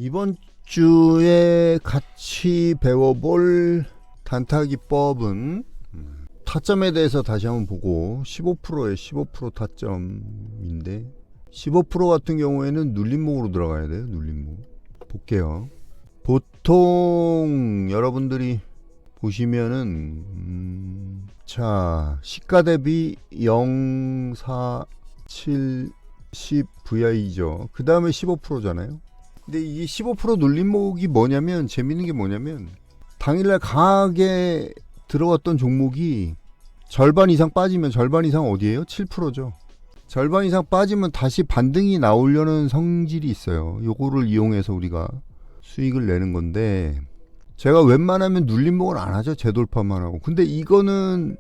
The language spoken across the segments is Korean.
이번 주에 같이 배워볼 단타 기법은 타점에 대해서 다시 한번 보고 15%에 15% 타점인데 15% 같은 경우에는 눌림목으로 들어가야 돼요. 눌림목 볼게요. 보통 여러분들이 보시면은 자 시가 대비 0, 4, 7, 10 VI죠. 그 다음에 15%잖아요. 근데 이 15% 눌림목이 뭐냐면 재밌는 게 뭐냐면 당일날 강하게 들어갔던 종목이 절반 이상 빠지면 절반 이상 어디예요? 7%죠. 절반 이상 빠지면 다시 반등이 나오려는 성질이 있어요. 요거를 이용해서 우리가 수익을 내는 건데 제가 웬만하면 눌림목은 안 하죠. 재돌파만 하고. 근데 이거는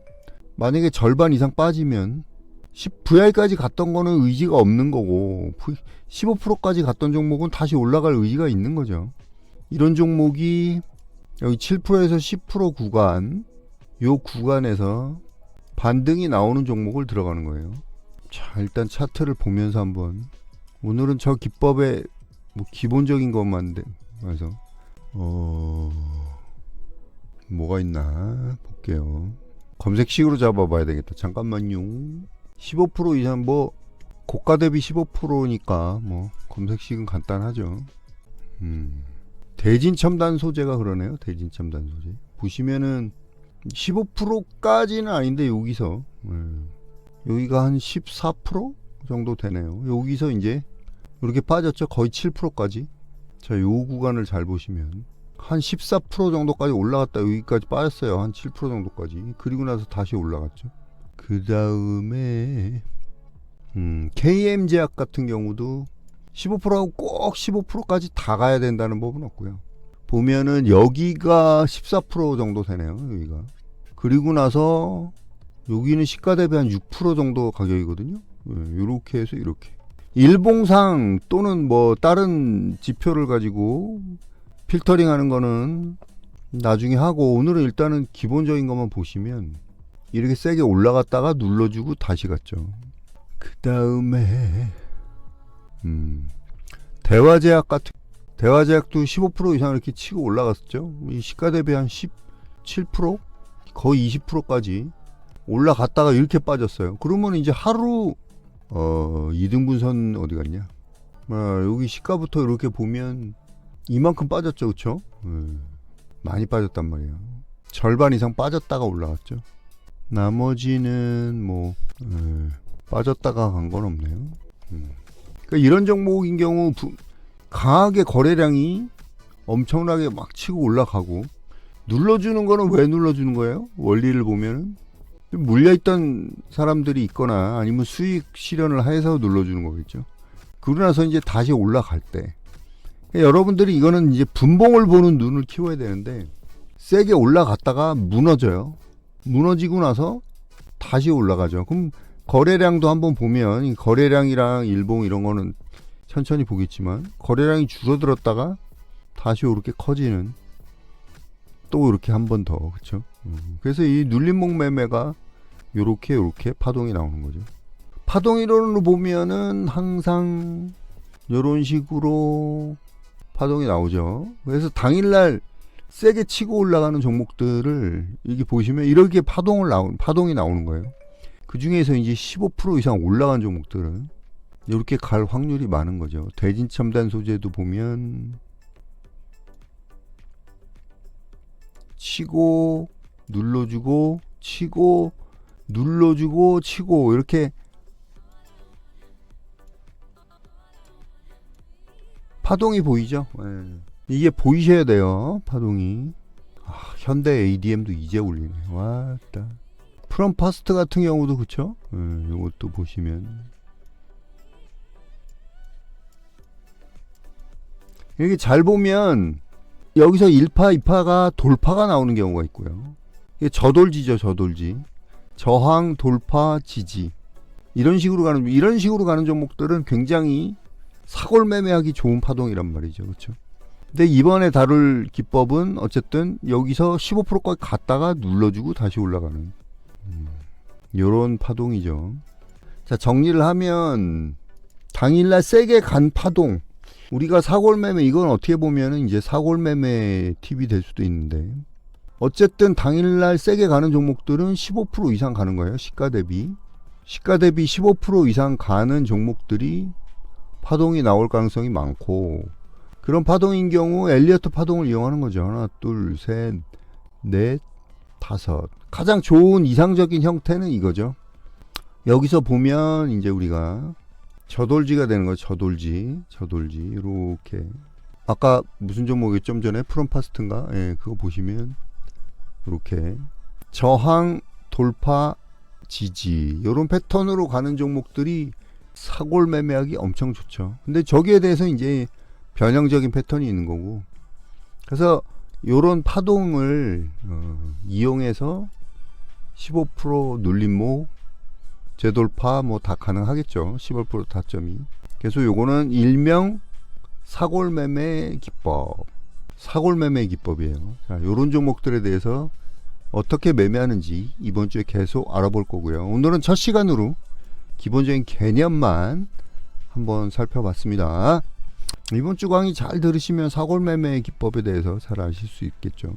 만약에 절반 이상 빠지면 10VI까지 갔던 거는 의지가 없는 거고 15%까지 갔던 종목은 다시 올라갈 의지가 있는 거죠. 이런 종목이 여기 7%에서 10% 구간, 요 구간에서 반등이 나오는 종목을 들어가는 거예요. 자, 일단 차트를 보면서 한번 오늘은 저 기법의 뭐 기본적인 것만 해서 뭐가 있나 볼게요. 검색식으로 잡아봐야 되겠다. 잠깐만요. 15% 이상 뭐 고가 대비 15%니까 뭐 검색식은 간단하죠. 대진첨단 소재가 그러네요. 대진첨단 소재 보시면은 15%까지는 아닌데 여기서 여기가 한 14% 정도 되네요. 여기서 이제 이렇게 빠졌죠. 거의 7%까지. 자, 요 구간을 잘 보시면 한 14% 정도까지 올라갔다 여기까지 빠졌어요. 한 7% 정도까지. 그리고 나서 다시 올라갔죠. 그 다음에 KM제약 같은 경우도 15%하고 꼭 15%까지 다 가야 된다는 법은 없고요. 보면은 여기가 14% 정도 되네요. 여기가. 그리고 나서 여기는 시가 대비 한 6% 정도 가격이거든요. 이렇게 해서 이렇게. 일봉상 또는 뭐 다른 지표를 가지고 필터링 하는 거는 나중에 하고 오늘은 일단은 기본적인 것만 보시면 이렇게 세게 올라갔다가 눌러주고 다시 갔죠. 그 다음에 대화제약도 15% 이상 이렇게 치고 올라갔었죠. 이 시가 대비 한 17% 거의 20%까지 올라갔다가 이렇게 빠졌어요. 그러면 이제 하루 2등분선 어디 갔냐? 여기 시가부터 이렇게 보면 이만큼 빠졌죠, 그렇죠? 많이 빠졌단 말이에요. 절반 이상 빠졌다가 올라갔죠. 나머지는 뭐 빠졌다가 간 건 없네요. 그러니까 이런 종목인 경우 강하게 거래량이 엄청나게 막 치고 올라가고 눌러주는 거는 왜 눌러주는 거예요? 원리를 보면은 물려있던 사람들이 있거나 아니면 수익 실현을 해서 눌러주는 거겠죠. 그러고 나서 이제 다시 올라갈 때 그러니까 여러분들이 이거는 이제 분봉을 보는 눈을 키워야 되는데 세게 올라갔다가 무너져요. 무너지고 나서 다시 올라가죠. 그럼 거래량도 한번 보면 거래량이랑 일봉 이런 거는 천천히 보겠지만 거래량이 줄어들었다가 다시 이렇게 커지는 또 이렇게 한 번 더 그렇죠. 그래서 이 눌림목 매매가 요렇게 파동이 나오는 거죠. 파동 이론으로 보면은 항상 요런 식으로 파동이 나오죠. 그래서 당일날 세게 치고 올라가는 종목들을 이렇게 보시면 이렇게 파동이 나오는 거예요. 그 중에서 이제 15% 이상 올라간 종목들은 이렇게 갈 확률이 많은 거죠. 대진첨단 소재도 보면 치고 눌러주고 치고 눌러주고 치고 이렇게 파동이 보이죠? 이게 보이셔야 돼요. 파동이. 현대 ADM도 이제 올리네. 왔다. 프롬파스트 같은 경우도 그쵸? 이것도 보시면 이렇게 잘 보면 여기서 1파, 2파가 돌파가 나오는 경우가 있고요. 이게 저돌지죠, 저돌지. 저항, 돌파, 지지. 이런 식으로 가는 종목들은 굉장히 사골 매매하기 좋은 파동이란 말이죠. 그렇죠? 근데 이번에 다룰 기법은 어쨌든 여기서 15%까지 갔다가 눌러주고 다시 올라가는 요런 파동이죠. 자, 정리를 하면 당일날 세게 간 파동 우리가 사골매매, 이건 어떻게 보면은 이제 사골매매 팁이 될 수도 있는데, 어쨌든 당일날 세게 가는 종목들은 15% 이상 가는 거예요. 시가 대비 15% 이상 가는 종목들이 파동이 나올 가능성이 많고, 그런 파동인 경우 엘리어트 파동을 이용하는 거죠. 하나, 둘, 셋, 넷, 다섯. 가장 좋은 이상적인 형태는 이거죠. 여기서 보면 이제 우리가 저돌지가 되는 거죠. 저돌지 이렇게. 아까 무슨 종목이 좀 전에 프롬파스트인가? 예, 그거 보시면 이렇게 저항, 돌파, 지지, 이런 패턴으로 가는 종목들이 사골 매매하기 엄청 좋죠. 근데 저기에 대해서 이제 변형적인 패턴이 있는 거고, 그래서 요런 파동을 이용해서 15% 눌림목, 재돌파 뭐 다 가능하겠죠. 15% 타점이. 그래서 요거는 일명 사골매매 기법, 사골매매 기법이에요. 자, 요런 종목들에 대해서 어떻게 매매하는지 이번 주에 계속 알아볼 거고요. 오늘은 첫 시간으로 기본적인 개념만 한번 살펴봤습니다. 이번 주 강의 잘 들으시면 사골매매 기법에 대해서 잘 아실 수 있겠죠.